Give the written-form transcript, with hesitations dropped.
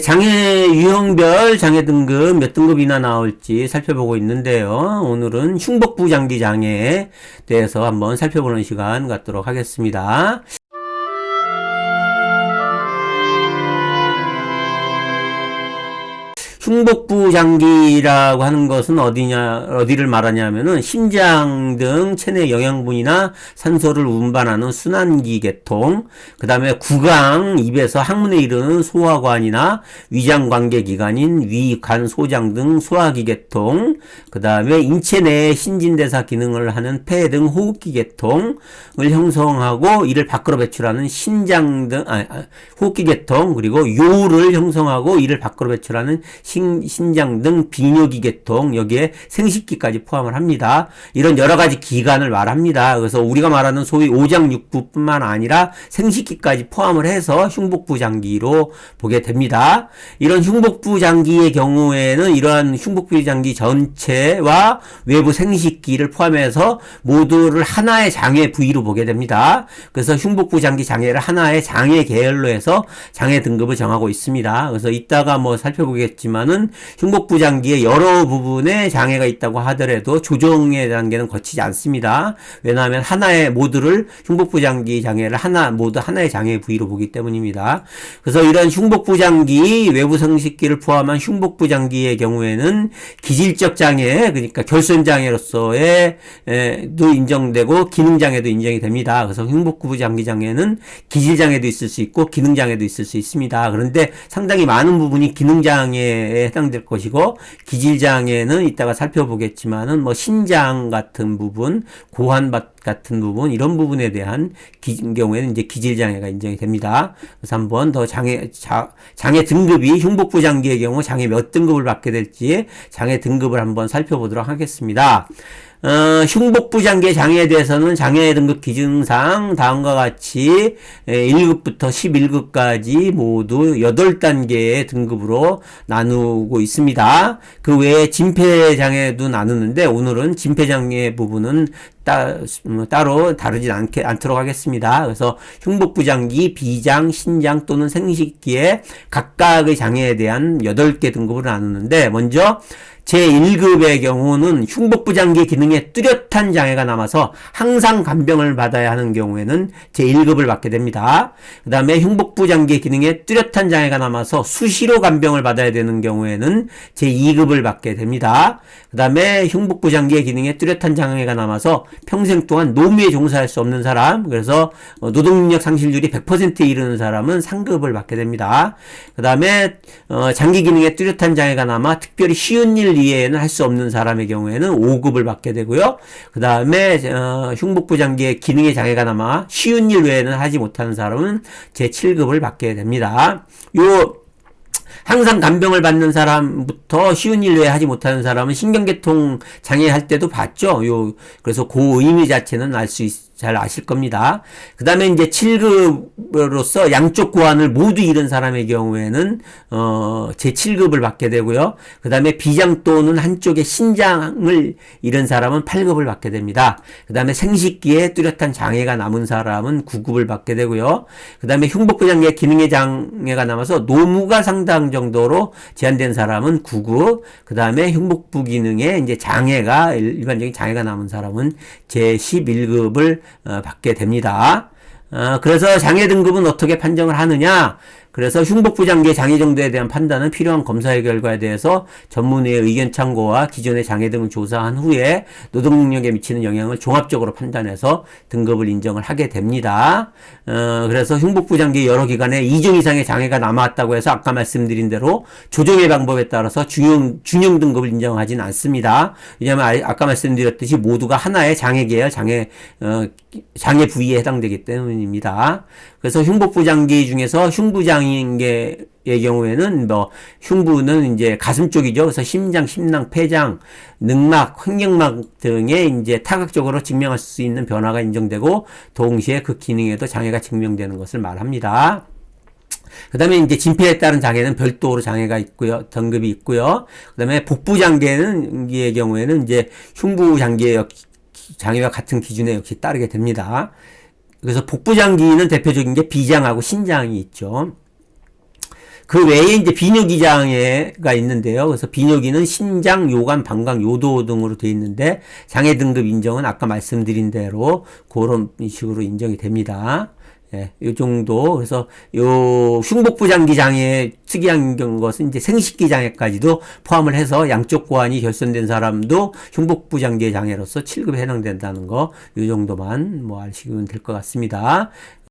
장애 유형별 장애 등급 몇 등급이나 나올지 살펴보고 있는데요. 오늘은 흉복부 장기 장애에 대해서 한번 살펴보는 시간 갖도록 하겠습니다. 흉복부 장기라고 하는 것은 어디를 말하냐면은 심장 등 체내 영양분이나 산소를 운반하는 순환기 계통, 그 다음에 구강, 입에서 항문에 이르는 소화관이나 위장 관계 기관인 위, 간, 소장 등 소화기 계통, 그 다음에 인체 내의 신진대사 기능을 하는 폐 등 호흡기 계통을 형성하고 이를 밖으로 배출하는 신장 등 호흡기 계통, 그리고 요를 형성하고 이를 밖으로 배출하는 신장 등 비뇨기 계통, 여기에 생식기까지 포함을 합니다. 이런 여러 가지 기관을 말합니다. 그래서 우리가 말하는 소위 오장육부뿐만 아니라 생식기까지 포함을 해서 흉복부 장기로 보게 됩니다. 이런 흉복부 장기의 경우에는 이러한 흉복부 장기 전체와 외부 생식기를 포함해서 모두를 하나의 장애 부위로 보게 됩니다. 그래서 흉복부 장기 장애를 하나의 장애 계열로 해서 장애 등급을 정하고 있습니다. 그래서 이따가 살펴보겠지만 흉복부 장기의 여러 부분에 장애가 있다고 하더라도 조정의 단계는 거치지 않습니다. 왜냐하면 하나의 모두를 흉복부 장기 장애를 모두 하나의 장애 부위로 보기 때문입니다. 그래서 이런 흉복부 장기 외부 생식기를 포함한 흉복부 장기의 경우에는 기질적 장애, 그러니까 결손 장애로서의 도 인정되고 기능 장애도 인정이 됩니다. 그래서 흉복부 장기 장애는 기질 장애도 있을 수 있고 기능 장애도 있을 수 있습니다. 그런데 상당히 많은 부분이 기능 장애 해당될 것이고 기질장애는 이따가 살펴보겠지만은 신장 같은 부분, 고환밭 같은 부분, 이런 부분에 대한 경우에는 이제 기질장애가 인정이 됩니다. 그래서 한번 더 장애 등급이 흉복부 장기의 경우 장애 몇 등급을 받게 될지 장애 등급을 한번 살펴보도록 하겠습니다. 흉복부 장기 장애에 대해서는 장애 등급 기준상 다음과 같이 1급부터 11급까지 모두 8단계의 등급으로 나누고 있습니다. 그 외에 진폐장애도 나누는데 오늘은 진폐장애 부분은 따로 다루진 않도록 하겠습니다. 그래서 흉복부 장기, 비장, 신장 또는 생식기의 각각의 장애에 대한 8개 등급을 나누는데 먼저 제1급의 경우는 흉복부 장기 기능에 뚜렷한 장애가 남아서 항상 간병을 받아야 하는 경우에는 제1급을 받게 됩니다. 그 다음에 흉복부 장기 기능에 뚜렷한 장애가 남아서 수시로 간병을 받아야 되는 경우에는 제2급을 받게 됩니다. 그 다음에 흉복부 장기의 기능에 뚜렷한 장애가 남아서 평생 동안 노무에 종사할 수 없는 사람, 그래서 노동능력 상실률이 100%에 이르는 사람은 3급을 받게 됩니다. 그 다음에 장기 기능에 뚜렷한 장애가 남아 특별히 쉬운 일 이외에는 할 수 없는 사람의 경우에는 5급을 받게 되고요. 그 다음에 흉복부 장기의 기능의 장애가 남아 쉬운 일 외에는 하지 못하는 사람은 제7급을 받게 됩니다. 항상 간병을 받는 사람부터 쉬운 일 외에 하지 못하는 사람은 신경계통 장애 할 때도 봤죠. 그래서 그 의미 자체는 잘 아실 겁니다. 그 다음에 이제 7급으로서 양쪽 고환을 모두 잃은 사람의 경우에는 제7급을 받게 되고요. 그 다음에 비장 또는 한쪽의 신장을 잃은 사람은 8급을 받게 됩니다. 그 다음에 생식기에 뚜렷한 장애가 남은 사람은 9급을 받게 되고요. 그 다음에 흉복부 장기의 기능의 장애가 남아서 노무가 상당 정도로 제한된 사람은 9급, 그 다음에 흉복부 기능에 이제 일반적인 장애가 남은 사람은 제11급을 받게 됩니다. 그래서 장애 등급은 어떻게 판정을 하느냐? 그래서 흉복부 장기의 장애 정도에 대한 판단은 필요한 검사의 결과에 대해서 전문의의 의견 참고와 기존의 장애 등을 조사한 후에 노동 능력에 미치는 영향을 종합적으로 판단해서 등급을 인정을 하게 됩니다. 그래서 흉복부 장기의 여러 기관에 2종 이상의 장애가 남아왔다고 해서 아까 말씀드린 대로 조정의 방법에 따라서 준용 등급을 인정하지는 않습니다. 왜냐하면 아까 말씀드렸듯이 모두가 하나의 장애 계열, 장애 부위에 해당되기 때문입니다. 그래서 흉복부 장기 중에서 흉부장애의 경우에는 흉부는 이제 가슴 쪽이죠. 그래서 심장, 심낭, 폐장, 늑막, 횡격막 등에 이제 타각적으로 증명할 수 있는 변화가 인정되고 동시에 그 기능에도 장애가 증명되는 것을 말합니다. 그 다음에 이제 진폐에 따른 장애는 별도로 장애가 있고요. 등급이 있고요. 그 다음에 복부 장애의 경우에는 이제 흉부 장기의 장애와 같은 기준에 역시 따르게 됩니다. 그래서 복부 장기는 대표적인 게 비장하고 신장이 있죠. 그 외에 이제 비뇨기 장애가 있는데요. 그래서 비뇨기는 신장, 요관, 방광, 요도 등으로 되어 있는데 장애 등급 인정은 아까 말씀드린 대로 그런 식으로 인정이 됩니다. 예, 요 정도. 그래서 요 흉복부장기 장애 특이한 것은 이제 생식기 장애까지도 포함을 해서 양쪽 고환이 결손된 사람도 흉복부장기 장애로서 7급에 해당된다는 거, 요 정도만 뭐 아시면 될 것 같습니다.